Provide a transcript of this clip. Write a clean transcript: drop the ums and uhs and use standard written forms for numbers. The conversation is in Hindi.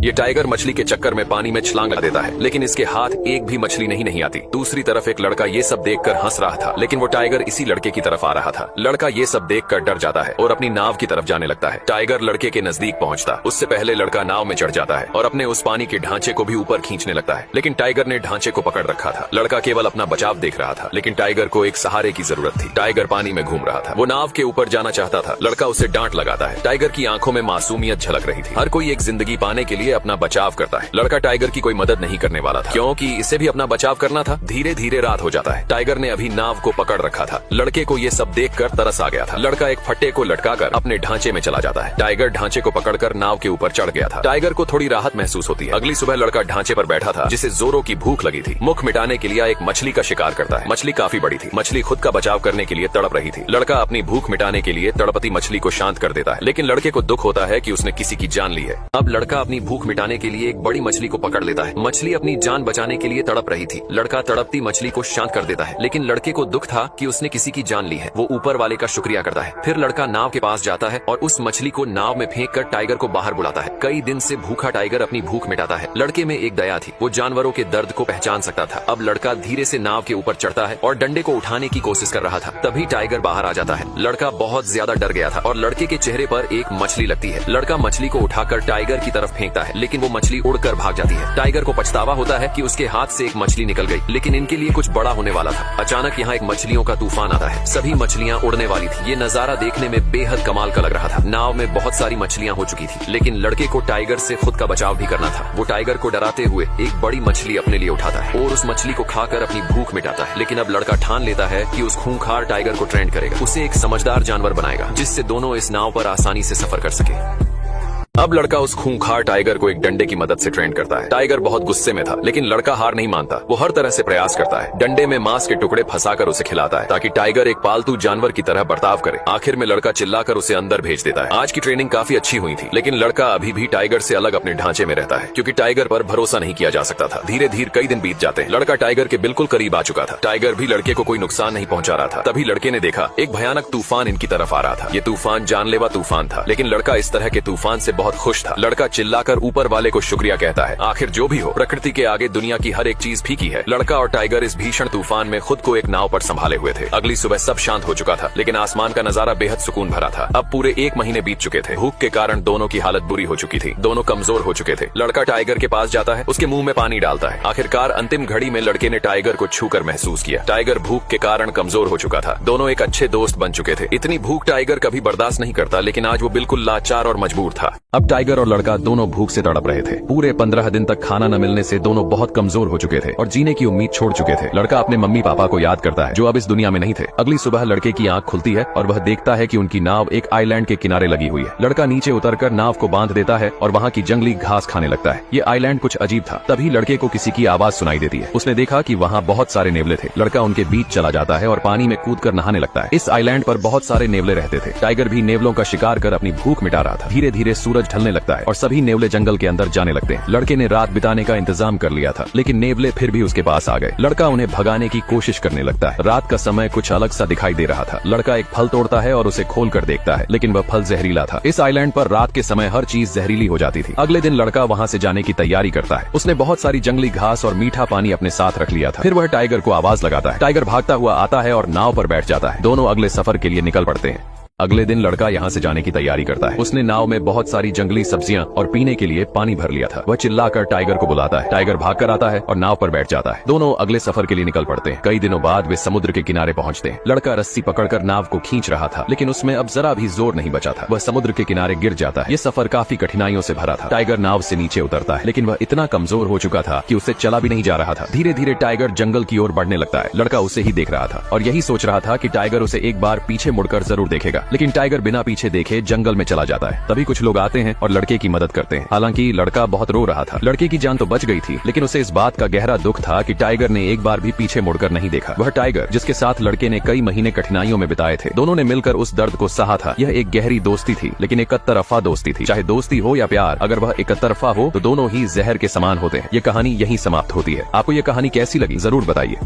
ये टाइगर मछली के चक्कर में पानी में छलांग लगा देता है, लेकिन इसके हाथ एक भी मछली नहीं आती। दूसरी तरफ एक लड़का ये सब देखकर हंस रहा था, लेकिन वो टाइगर इसी लड़के की तरफ आ रहा था। लड़का ये सब देखकर डर जाता है और अपनी नाव की तरफ जाने लगता है। टाइगर लड़के के नजदीक पहुंचता, उससे पहले लड़का नाव में चढ़ जाता है और अपने उस पानी के ढांचे को भी ऊपर खींचने लगता है, लेकिन टाइगर ने ढांचे को पकड़ रखा था। लड़का केवल अपना बचाव देख रहा था, लेकिन टाइगर को एक सहारे की जरूरत थी। टाइगर पानी में घूम रहा था, वो नाव के ऊपर जाना चाहता था। लड़का उसे डांट लगाता है। टाइगर की आंखों में मासूमियत झलक रही थी। हर कोई एक जिंदगी पाने के लिए अपना बचाव करता है। लड़का टाइगर की कोई मदद नहीं करने वाला था, क्योंकि इसे भी अपना बचाव करना था। धीरे धीरे रात हो जाता है। टाइगर ने अभी नाव को पकड़ रखा था। लड़के को ये सब देखकर तरस आ गया था। लड़का एक फट्टे को लटकाकर अपने ढांचे में चला जाता है। टाइगर ढांचे को पकड़कर नाव के ऊपर चढ़ गया था। टाइगर को थोड़ी राहत महसूस होती है। अगली सुबह लड़का ढांचे पर बैठा था, जिसे जोरों की भूख लगी थी। मुख मिटाने के लिए एक मछली का शिकार करता है। मछली काफी बड़ी थी। मछली खुद का बचाव करने के लिए तड़प रही थी। लड़का अपनी भूख मिटाने के लिए तड़पती मछली को शांत कर देता है, लेकिन लड़के को दुख होता है कि उसने किसी की जान ली है। अब लड़का अपनी भूख मिटाने के लिए एक बड़ी मछली को पकड़ लेता है। मछली अपनी जान बचाने के लिए तड़प रही थी। लड़का तड़पती मछली को शांत कर देता है, लेकिन लड़के को दुख था कि उसने किसी की जान ली है। वो ऊपर वाले का शुक्रिया करता है। फिर लड़का नाव के पास जाता है और उस मछली को नाव में फेंक कर टाइगर को बाहर बुलाता है। कई दिन से भूखा टाइगर अपनी भूख मिटाता है। लड़के में एक दया थी, वो जानवरों के दर्द को पहचान सकता था। अब लड़का धीरे से नाव के ऊपर चढ़ता है और डंडे को उठाने की कोशिश कर रहा था। तभी टाइगर बाहर आ जाता है। लड़का बहुत ज्यादा डर गया था और लड़के के चेहरे पर एक मछली लगती है। लड़का मछली को उठाकर टाइगर की तरफ फेंकता है, लेकिन वो मछली उड़कर भाग जाती है। टाइगर को पछतावा होता है कि उसके हाथ से एक मछली निकल गई, लेकिन इनके लिए कुछ बड़ा होने वाला था। अचानक यहाँ एक मछलियों का तूफान आता है। सभी मछलियाँ उड़ने वाली थी। ये नजारा देखने में बेहद कमाल का लग रहा था। नाव में बहुत सारी मछलियाँ हो चुकी थी, लेकिन लड़के को टाइगर से खुद का बचाव भी करना था। वो टाइगर को डराते हुए एक बड़ी मछली अपने लिए उठाता है और उस मछली को खाकर अपनी भूख मिटाता है। लेकिन अब लड़का ठान लेता है कि उस खूंखार टाइगर को ट्रेंड करेगा, उसे एक समझदार जानवर बनाएगा, जिससे दोनों इस नाव पर आसानी से सफर कर सके। अब लड़का उस खूंखार टाइगर को एक डंडे की मदद से ट्रेन करता है। टाइगर बहुत गुस्से में था, लेकिन लड़का हार नहीं मानता। वो हर तरह से प्रयास करता है। डंडे में मांस के टुकड़े फंसाकर उसे खिलाता है, ताकि टाइगर एक पालतू जानवर की तरह बर्ताव करे। आखिर में लड़का चिल्लाकर उसे अंदर भेज देता है। आज की ट्रेनिंग काफी अच्छी हुई थी, लेकिन लड़का अभी भी टाइगर से अलग अपने ढांचे में रहता है, क्योंकि टाइगर पर भरोसा नहीं किया जा सकता था। धीरे धीरे कई दिन बीत जाते हैं। लड़का टाइगर के बिल्कुल करीब आ चुका था। टाइगर भी लड़के को कोई नुकसान नहीं पहुंचा रहा था। तभी लड़के ने देखा एक भयानक तूफान इनकी तरफ आ रहा था। ये तूफान जानलेवा तूफान था, लेकिन लड़का इस तरह के तूफान से बहुत खुश था। लड़का चिल्लाकर ऊपर वाले को शुक्रिया कहता है। आखिर जो भी हो, प्रकृति के आगे दुनिया की हर एक चीज फीकी है। लड़का और टाइगर इस भीषण तूफान में खुद को एक नाव पर संभाले हुए थे। अगली सुबह सब शांत हो चुका था, लेकिन आसमान का नजारा बेहद सुकून भरा था। अब पूरे 1 महीने बीत चुके थे। भूख के कारण दोनों की हालत बुरी हो चुकी थी। दोनों कमजोर हो चुके थे। लड़का टाइगर के पास जाता है, उसके मुंह में पानी डालता है। आखिरकार अंतिम घड़ी में लड़के ने टाइगर को छूकर महसूस किया। टाइगर भूख के कारण कमजोर हो चुका था। दोनों एक अच्छे दोस्त बन चुके थे। इतनी भूख टाइगर कभी बर्दाश्त नहीं करता, लेकिन आज वो बिल्कुल लाचार और मजबूर था। अब टाइगर और लड़का दोनों भूख से तड़प रहे थे। पूरे 15 दिन तक खाना न मिलने से दोनों बहुत कमजोर हो चुके थे और जीने की उम्मीद छोड़ चुके थे। लड़का अपने मम्मी पापा को याद करता है, जो अब इस दुनिया में नहीं थे। अगली सुबह लड़के की आंख खुलती है और वह देखता है कि उनकी नाव एक आइलैंड के किनारे लगी हुई है। लड़का नीचे उतरकर नाव को बांध देता है और वहाँ की जंगली घास खाने लगता है। ये आइलैंड कुछ अजीब था। तभी लड़के को किसी की आवाज सुनाई देती है। उसने देखा कि वहाँ बहुत सारे नेवले थे। लड़का उनके बीच चला जाता है और पानी में कूदकर नहाने लगता है। इस आइलैंड पर बहुत सारे नेवले रहते थे। टाइगर भी नेवलों का शिकार कर अपनी भूख मिटा रहा था। धीरे धीरे सूरज ढलने लगता है और सभी नेवले जंगल के अंदर जाने लगते हैं। लड़के ने रात बिताने का इंतजाम कर लिया था, लेकिन नेवले फिर भी उसके पास आ गए। लड़का उन्हें भगाने की कोशिश करने लगता है। रात का समय कुछ अलग सा दिखाई दे रहा था। लड़का एक फल तोड़ता है और उसे खोल कर देखता है, लेकिन वह फल जहरीला था। इस आइलैंड पर रात के समय हर चीज जहरीली हो जाती थी। अगले दिन लड़का वहाँ से जाने की तैयारी करता है। उसने बहुत सारी जंगली घास और मीठा पानी अपने साथ रख लिया था। फिर वह टाइगर को आवाज लगाता है। टाइगर भागता हुआ आता है और नाव पर बैठ जाता है। दोनों अगले सफर के लिए निकल पड़ते हैं। अगले दिन लड़का यहाँ से जाने की तैयारी करता है। उसने नाव में बहुत सारी जंगली सब्जियां और पीने के लिए पानी भर लिया था। वह चिल्लाकर टाइगर को बुलाता है। टाइगर भागकर आता है और नाव पर बैठ जाता है। दोनों अगले सफर के लिए निकल पड़ते हैं। कई दिनों बाद वे समुद्र के किनारे पहुंचते हैं। लड़का रस्सी पकड़कर नाव को खींच रहा था, लेकिन उसमें अब जरा भी जोर नहीं बचा था। वह समुद्र के किनारे गिर जाता है। ये सफर काफी कठिनाइयों से भरा था। टाइगर नाव से नीचे उतरता है, लेकिन वह इतना कमजोर हो चुका था कि उसे चला भी नहीं जा रहा था। धीरे धीरे टाइगर जंगल की ओर बढ़ने लगता है। लड़का उसे ही देख रहा था और यही सोच रहा था कि टाइगर उसे एक बार पीछे मुड़कर जरूर देखेगा, लेकिन टाइगर बिना पीछे देखे जंगल में चला जाता है। तभी कुछ लोग आते हैं और लड़के की मदद करते हैं। हालांकि लड़का बहुत रो रहा था। लड़के की जान तो बच गई थी, लेकिन उसे इस बात का गहरा दुख था कि टाइगर ने एक बार भी पीछे मुड़कर नहीं देखा। वह टाइगर जिसके साथ लड़के ने कई महीने कठिनाइयों में बिताए थे। दोनों ने मिलकर उस दर्द को सहा था। यह एक गहरी दोस्ती थी, लेकिन एक तरफा दोस्ती थी। चाहे दोस्ती हो या प्यार, अगर वह एक तरफा हो तो दोनों ही जहर के समान होते हैं। ये कहानी यहीं समाप्त होती है। आपको ये कहानी कैसी लगी जरूर बताइए।